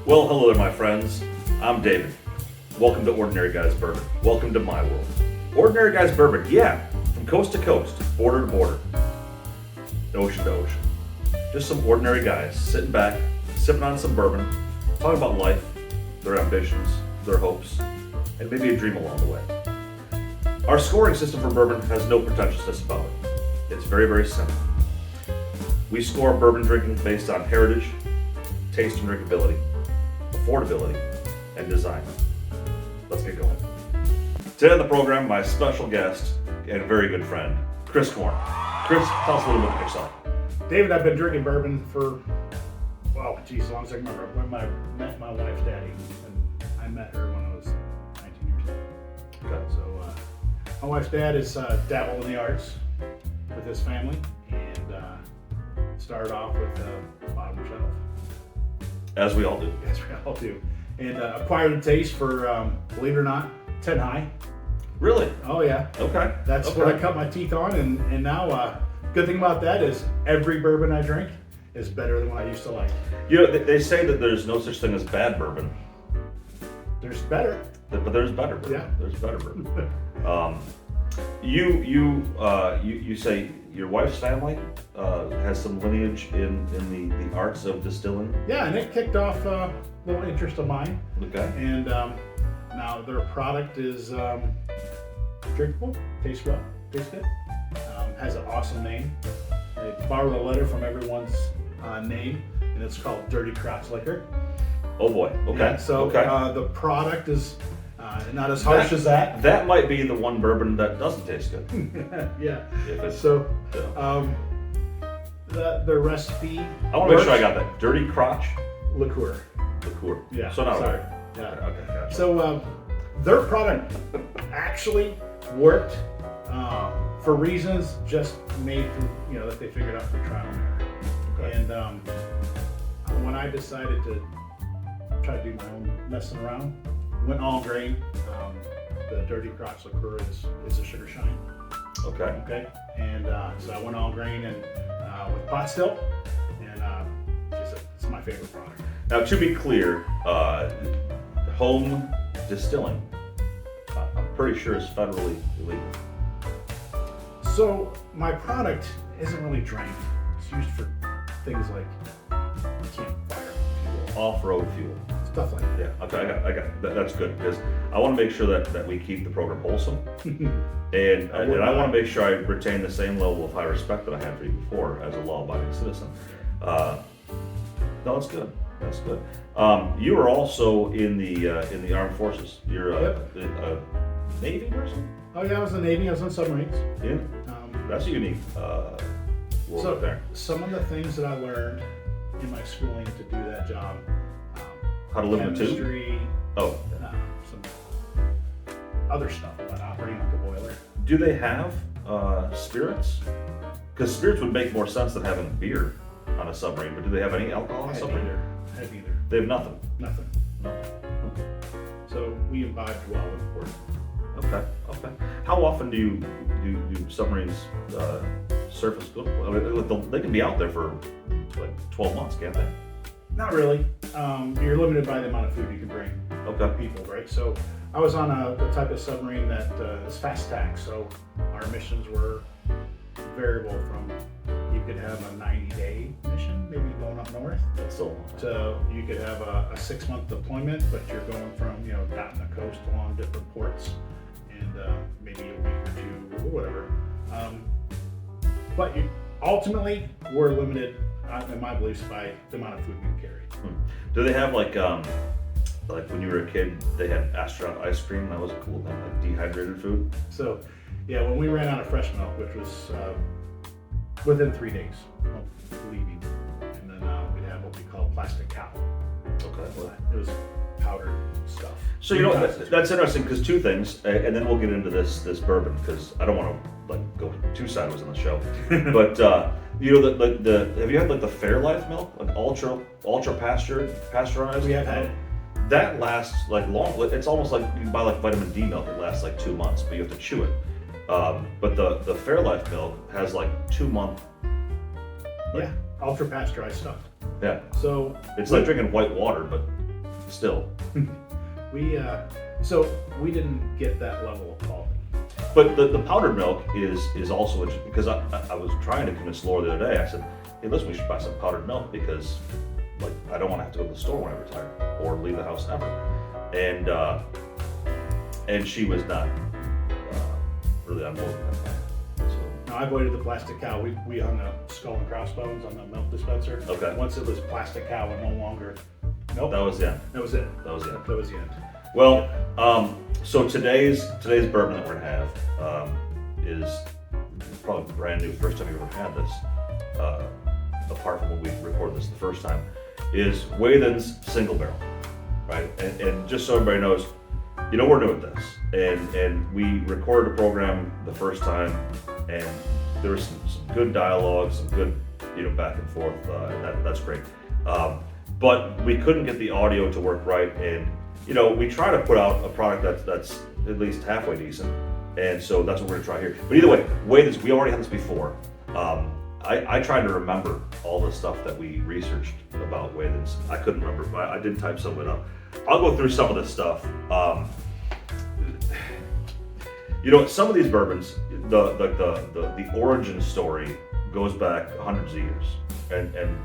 Well, hello there, my friends. I'm David. Welcome to Ordinary Guys Bourbon. Welcome to my world. Ordinary Guys Bourbon, yeah, from coast to coast, border to border, ocean to ocean. Just some ordinary guys sitting back, sipping on some bourbon, talking about life, their ambitions, their hopes, and maybe a dream along the way. Our scoring system for bourbon has no pretentiousness about it. It's very, very simple. We score bourbon drinking based on heritage, taste and drinkability, affordability, and design. Let's get going. Today on the program, my special guest and very good friend, Chris Corne. Chris, tell us a little bit about yourself. David, I've been drinking bourbon for, as long as I remember, when I met my wife's daddy. And I met her when I was 19 years old. Okay. So my wife's dad is dabbled in the arts with his family and started off with bottom shelf. As we all do. As we all do. And acquired a taste for, believe it or not, 10 High. Really? Oh yeah. Okay. That's what I cut my teeth on, and now good thing about that is every bourbon I drink is better than what I used to like. You know, they say that there's no such thing as bad bourbon. There's better. But there's better bourbon. Yeah. There's better bourbon. You say your wife's family has some lineage in the arts of distilling. Yeah, and it kicked off a little interest of mine. Okay. And now their product is drinkable, tastes well, tastes good, has an awesome name. They borrowed a letter from everyone's name, and it's called Dirty Crotch Liquor. Oh boy. Okay. Yeah, so okay. the product is not as harsh as that. That might be the one bourbon that doesn't taste good. Yeah. If it's, So yeah. the recipe. I want to make sure I got that. Dirty crotch liqueur. liqueur. Yeah. So not sorry. right. Yeah. Okay. Gotcha. So their product actually worked for reasons just made through, that they figured out through trial and error. Okay. And when I decided to try to do my own messing around, went all grain. The Dirty Crotch liqueur is a sugar shine. Okay. Okay. And so I went all grain and with pot still, and it's my favorite product. Now, to be clear, home distilling, I'm pretty sure is federally illegal. So my product isn't really drank. It's used for things like campfire fuel, Off-road fuel. stuff like that. Yeah. Okay. I got that. That's good because I want to make sure that we keep the program wholesome, and I want to make sure I retain the same level of high respect that I had for you before as a law-abiding citizen. No, that's good. That's good. You were also in the armed forces. You're a Navy person? Oh yeah, I was in the Navy. I was on submarines. Yeah. That's a unique world So there. some of the things that I learned in my schooling to do that job, How to live in a tube? chemistry, Oh. some other stuff about operating like a boiler. Do they have spirits? Because spirits would make more sense than having beer on a submarine. But do they have any alcohol on a submarine? Had either. They have nothing. Nothing. No. So we imbibed well in port. Okay. How often do submarines surface good? I mean, they can be out there for like 12 months, can't they? Not really. You're limited by the amount of food you can bring. Okay. People, right? So I was on the type of submarine that is fast attack. So our missions were variable from you could have a 90-day mission, maybe going up north, That's still to you could have a 6-month deployment, but you're going from dotting the coast along different ports and maybe a week or two or whatever. But you ultimately we're limited, in my beliefs, by the amount of food we can carry. Do they have like when you were a kid, they had astronaut ice cream? That was a cool thing, like dehydrated food. So, yeah, when we ran out of fresh milk, which was within 3 days of leaving, and then we'd have what we call plastic cow. Okay. It was powdered stuff. So that's interesting because two things, and then we'll get into this bourbon because I don't want to go too sideways on the show. But have you had the Fairlife milk, like ultra pasteurized? We have had it. That lasts long. It's almost like you buy vitamin D milk. It lasts 2 months, but you have to chew it. But the Fairlife milk has 2 month. Yeah, ultra pasteurized stuff. Yeah. So it's like drinking white water, but still. So we didn't get that level of quality. But the powdered milk is also interesting because I was trying to convince Laura the other day. I said, hey, listen, we should buy some powdered milk because like I don't want to have to go to the store when I retire or leave the house ever. And she was not really on board with that. So. No, I avoided the plastic cow. We hung a skull and crossbones on the milk dispenser. Okay. Once it was plastic cow and no longer. Nope. That was the end. That was it. That was it. That was the end. Well, so today's bourbon that we're gonna have is probably brand new. First time you've ever had this, apart from when we recorded this the first time, is Wathen's single barrel, right? And just so everybody knows, we're new at this, and we recorded a program the first time, and there was some good dialogue, some good back and forth, and that's great. But we couldn't get the audio to work right, and we try to put out a product that's at least halfway decent, and so that's what we're gonna try here. But either way, Wathen's, we already had this before. I tried to remember all the stuff that we researched about Wathen's. I couldn't remember, but I did type some of it up. I'll go through some of this stuff. Some of these bourbons, the origin story goes back hundreds of years, and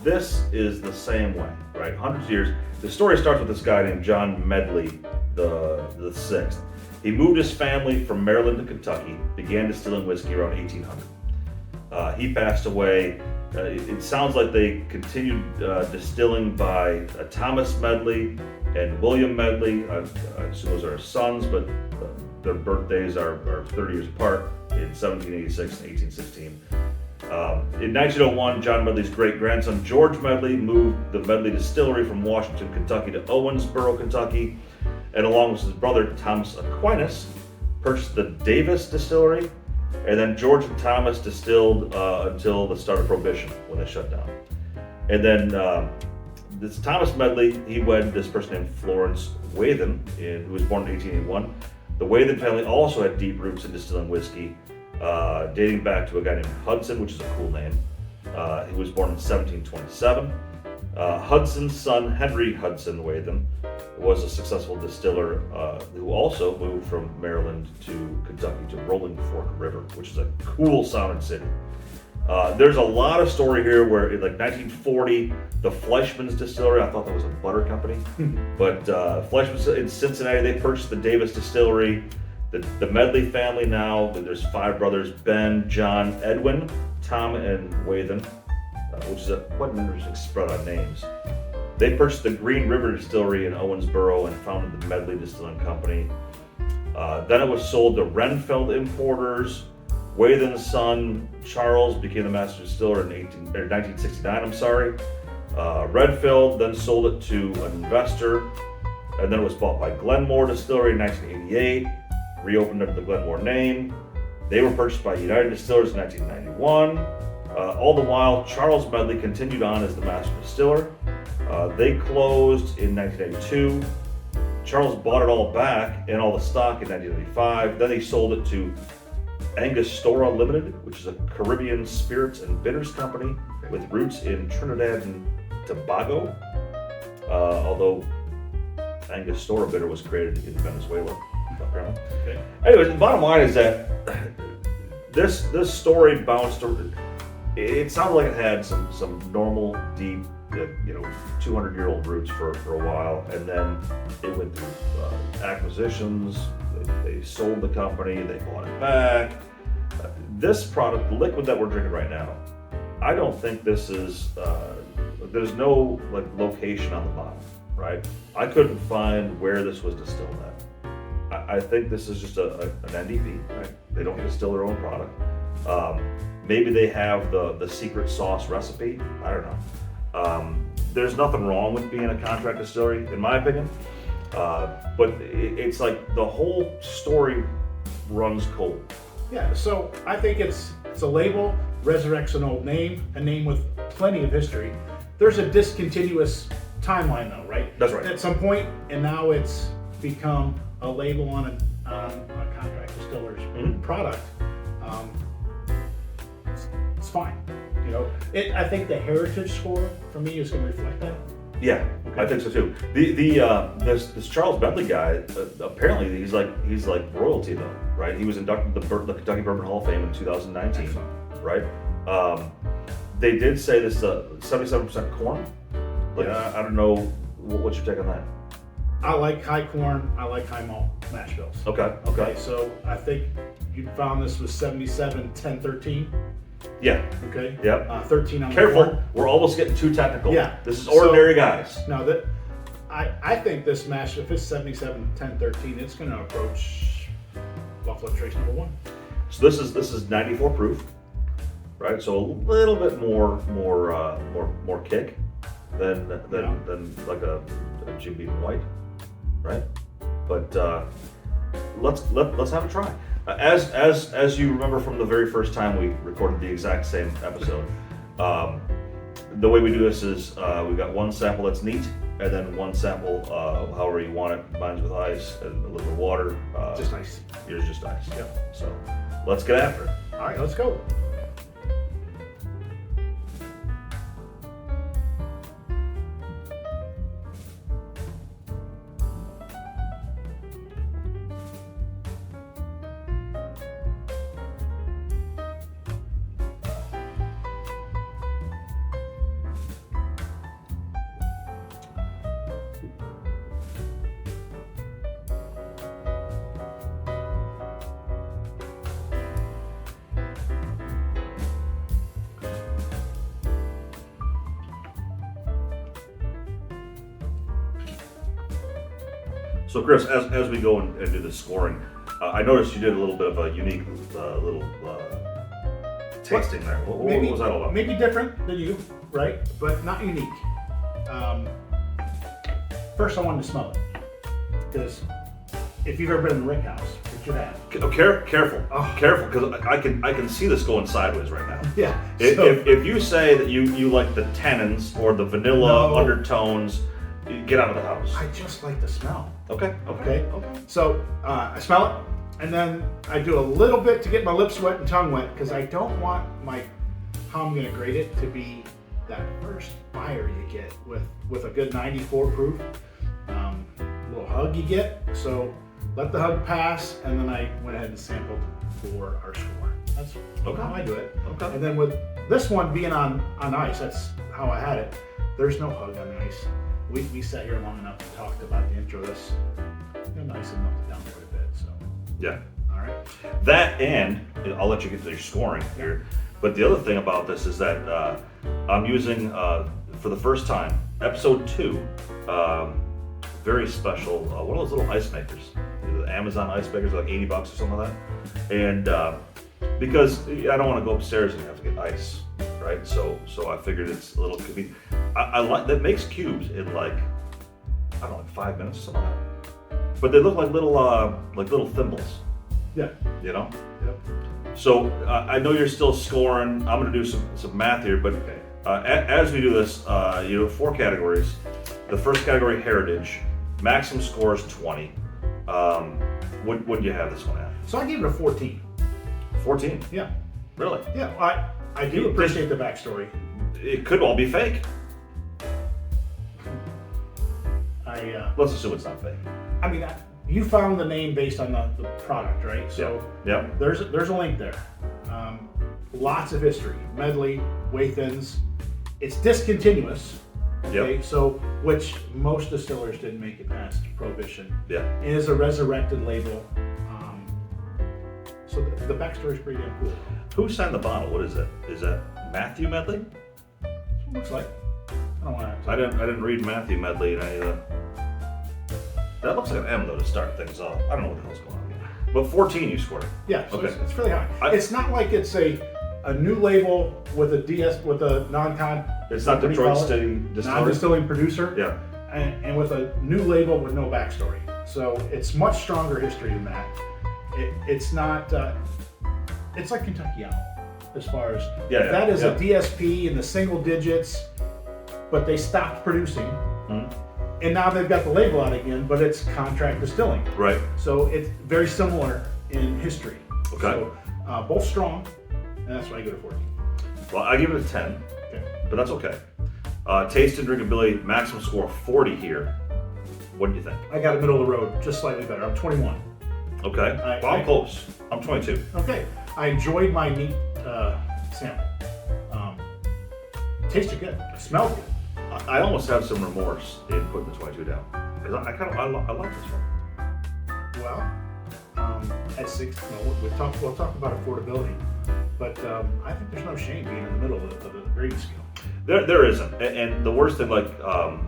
this is the same way, right? Hundreds of years. The story starts with this guy named John Medley the sixth. He moved his family from Maryland to Kentucky, began distilling whiskey around 1800. He passed away. It sounds like they continued distilling by Thomas Medley and William Medley. I assume those are his sons, but their birthdays are 30 years apart in 1786 and 1816. In 1901, John Medley's great-grandson George Medley moved the Medley Distillery from Washington, Kentucky to Owensboro, Kentucky, and along with his brother Thomas Aquinas, purchased the Davis Distillery, and then George and Thomas distilled until the start of Prohibition when they shut down. And then this Thomas Medley, he wedded this person named Florence Wathen, who was born in 1881. The Wathen family also had deep roots in distilling whiskey, dating back to a guy named Hudson, which is a cool name. He was born in 1727. Hudson's son, Henry Hudson Wathen, was a successful distiller who also moved from Maryland to Kentucky to Rolling Fork River, which is a cool sounding city. There's a lot of story here where in like 1940, the Fleischmann's Distillery, I thought that was a butter company, but Fleischmann's in Cincinnati, they purchased the Davis Distillery. The Medley family now, there's 5 brothers, Ben, John, Edwin, Tom, and Wathen, which is quite an interesting spread on names. They purchased the Green River Distillery in Owensboro and founded the Medley Distilling Company. Then it was sold to Renfield Importers. Wathen's son, Charles, became the master distiller in 1969, Redfield then sold it to an investor, and then it was bought by Glenmore Distillery in 1988, reopened under the Glenmore name. They were purchased by United Distillers in 1991. All the while, Charles Medley continued on as the master distiller. They closed in 1982. Charles bought it all back and all the stock in 1995. Then he sold it to Angostura Limited, which is a Caribbean spirits and bitters company with roots in Trinidad and Tobago. Although Angostura bitter was created in Venezuela, apparently. Okay. Anyways, the bottom line is that this story bounced. It sounded like it had some normal, deep, 200-year-old roots for a while, and then it went through acquisitions. They sold the company, they bought it back. This product, the liquid that we're drinking right now, I don't think this is. There's no location on the bottle, right? I couldn't find where this was distilled at. I think this is just an NDP, right? They don't distill their own product. Maybe they have the secret sauce recipe. I don't know. There's nothing wrong with being a contract distillery, in my opinion. But it's like the whole story runs cold. Yeah, so I think it's a label, resurrects an old name, a name with plenty of history. There's a discontinuous timeline though, right? That's right. At some point, and now it's become a label on a contract distiller's product. It's fine. I think the heritage score for me is going to reflect that. Yeah, I think so too. This Charles Bentley guy, apparently he's like royalty though, right? He was inducted to the Kentucky Bourbon Hall of Fame in 2019, Excellent. right? They did say this 77% corn. Like I don't know what's your take on that. I like high corn. I like high malt mash bills. Okay. So I think you found this was 77, 10, 13. Yeah. Okay. Yep. 13 on the Careful, corn. we're almost getting too technical. Yeah. This is Ordinary Guys. Now that I think this mash, if it's 77, 10, 13, it's going to approach Buffalo Trace number 1. So this is 94 proof, right? So a little bit more kick than like a Jim Beam White, right? But let's have a try. As you remember from the very first time we recorded the exact same episode, the way we do this is we've got one sample that's neat, and then one sample however you want it. Mine's with ice and a little bit of water. Just ice. Yours just ice. Yep. So let's get after it. All right, let's go. So Chris, as we go and do the scoring, I noticed you did a little bit of a unique little tasting there. What was that all about? Maybe different than you, right? But not unique. First, I wanted to smell it because if you've ever been in the Rick House, which you have. Careful, careful, because I can see this going sideways right now. Yeah. If you say that you like the tannins or the vanilla undertones, get out of the house. I just like the smell. Okay. So I smell it, and then I do a little bit to get my lips wet and tongue wet because I don't want how I'm gonna grade it to be that first fire you get with a good 94 proof. Little hug you get. So let the hug pass, and then I went ahead and sampled for our score. That's how I do it. Okay. And then with this one being on ice, that's how I had it. There's no hug on ice. We sat here long enough and talked about the intro. This nice and melted down quite a bit. So yeah. All right. That, and I'll let you get to your scoring here. But the other thing about this is that I'm using for the first time episode 2, very special one of those little ice makers. The Amazon ice makers, like $80 or something like that. And because I don't want to go upstairs and have to get ice. Right, so I figured it's a little convenient. I like that makes cubes in like 5 minutes or something like that. But they look like little thimbles. Yeah. You know. Yep. So I know you're still scoring. I'm going to do some math here, but as we do this, 4 categories. The first category, heritage. Maximum score is 20. What do you have this one at? So I gave it a 14. 14. Yeah. Really? Yeah. I do appreciate the backstory. It could all be fake. Let's assume it's not fake. I mean, you found the name based on the product, right? So yeah. There's a link there. Lots of history. Medley, Wathens. It's discontinuous. Okay, Yep. so which most distillers didn't make it past Prohibition. Yeah. It is a resurrected label. So the backstory is pretty damn cool. Who signed the bottle? What is it? Is that Matthew Medley? That's what it looks like. I don't want to. I didn't read Matthew Medley in any of the. That looks like an M though to start things off. I don't know what the hell's going on. But 14 you scored. Yeah, so Okay. it's fairly high. It's not like it's a new label with a non-con. It's not Detroit City Distillery. Non-distilling producer. Yeah. And with a new label with no backstory. So it's much stronger history than that. It's not. It's like Kentucky Owl, as far as that is a DSP in the single digits, but they stopped producing, and now they've got the label out again, but it's contract distilling. Right. So it's very similar in history. Okay. So both strong, and that's why I go to 14. Well, I give it a 10, Okay. but that's okay. Taste and drinkability, maximum score of 40 here. What do you think? I got a middle of the road, just slightly better. I'm 21. Okay. Well, I'm close. I'm 22. Okay. I enjoyed my neat sample. Tasted good. Smelled good. I almost have some remorse in putting the 22 down because I like this one. Well, at 6, we'll talk about affordability, but I think there's no shame being in the middle of the grading scale. There isn't, and the worst thing, like well,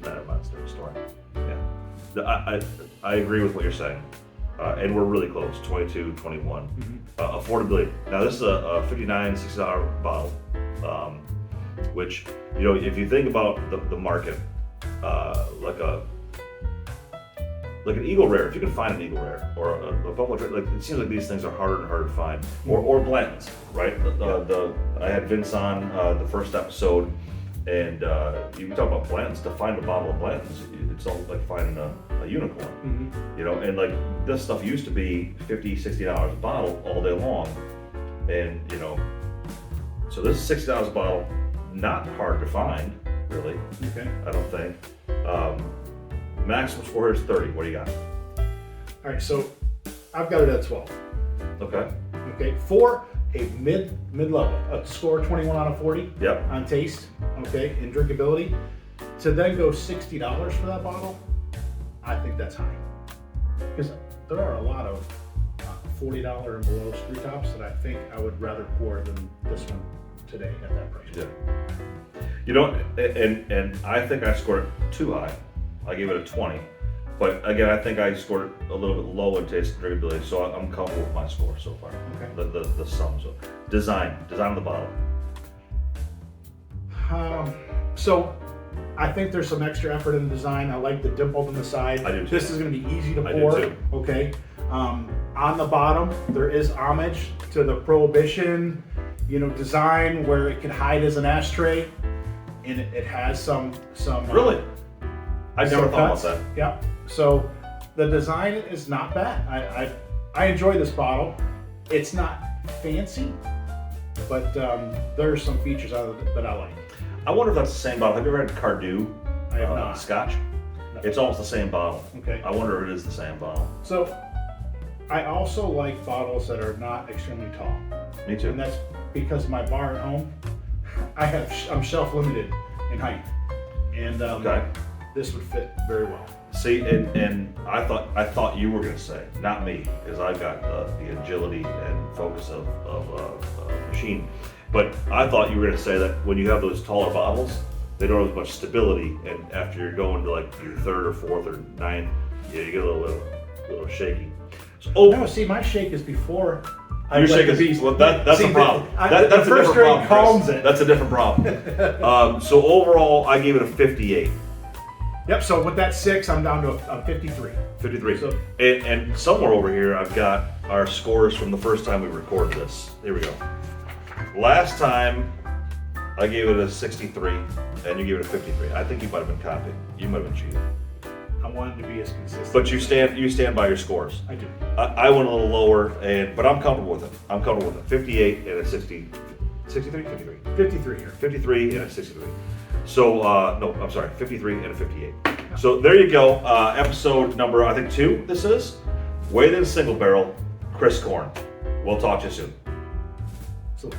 never mind, it's a different story. Yeah, I agree with what you're saying, and we're really close, 22, 21. Affordability. Now this is a $59, $60 bottle, which if you think about the market, like an Eagle Rare, if you can find an Eagle Rare or a Buffalo Trace, like it seems like these things are harder and harder to find, or blends, right? I had Vince on the first episode, and you talk about blends. To find a bottle of blends, it's all like finding a unicorn, And like this stuff used to be $50, $60 a bottle all day long, and so this is $60 a bottle, not hard to find, really. Okay. I don't think. Maximum score here is 30. What do you got? All right, so I've got it at 12. Okay. Okay, for a mid-level, a score 21 out of 40. Yep. On taste, okay, and drinkability, to then go $60 for that bottle, I think that's high. Because there are a lot of $40 and below screw tops that I think I would rather pour than this one today at that price. Yeah. And I think I scored it too high. I gave it a 20, but again, I think I scored it a little bit low in taste and drinkability, so I'm comfortable with my score so far. Okay. The sums of design of the bottle. So I think there's some extra effort in the design. I like the dimple in the side. I do too. This is going to be easy to I pour. do too. Okay. On the bottom, there is homage to the Prohibition, design where it can hide as an ashtray, and it has some. Really? I never thought cuts. about that. Yeah. So the design is not bad. I enjoy this bottle. It's not fancy, but there are some features out of it that I like. I wonder if that's the same bottle. Have you ever had Cardew? I have not. Scotch? No. It's almost the same bottle. Okay. I wonder if it is the same bottle. So I also like bottles that are not extremely tall. Me too. And that's because my bar at home, I'm shelf limited in height, and Okay. this would fit very well. See, and I thought you were going to say, not me, because I've got the agility and focus of a machine. But I thought you were going to say that when you have those taller bottles, they don't have as much stability, and after you're going to like your third or fourth or ninth, you get a little shaky. So, No, see, my shake is before. Your shake is well. That's a problem. That's the a first different drink problem, calms Chris. it. That's a different problem. So overall, I gave it a 58. Yep. So with that 6, I'm down to a 53. 53. So- And somewhere over here, I've got our scores from the first time we recorded this. Here we go. Last time, I gave it a 63, and you gave it a 53. I think you might have been copied. You might have been cheating. I wanted to be as consistent. But you stand by your scores. I do. I went a little lower, but I'm comfortable with it. I'm comfortable with it. 58 and a 60, 63, 53. 53 here. 53 and a 63. So, no, I'm sorry, 53 and a 58. So there you go. Episode number, I think 2, this is. Wathen Single Barrel, Chris Corne. We'll talk to you soon. So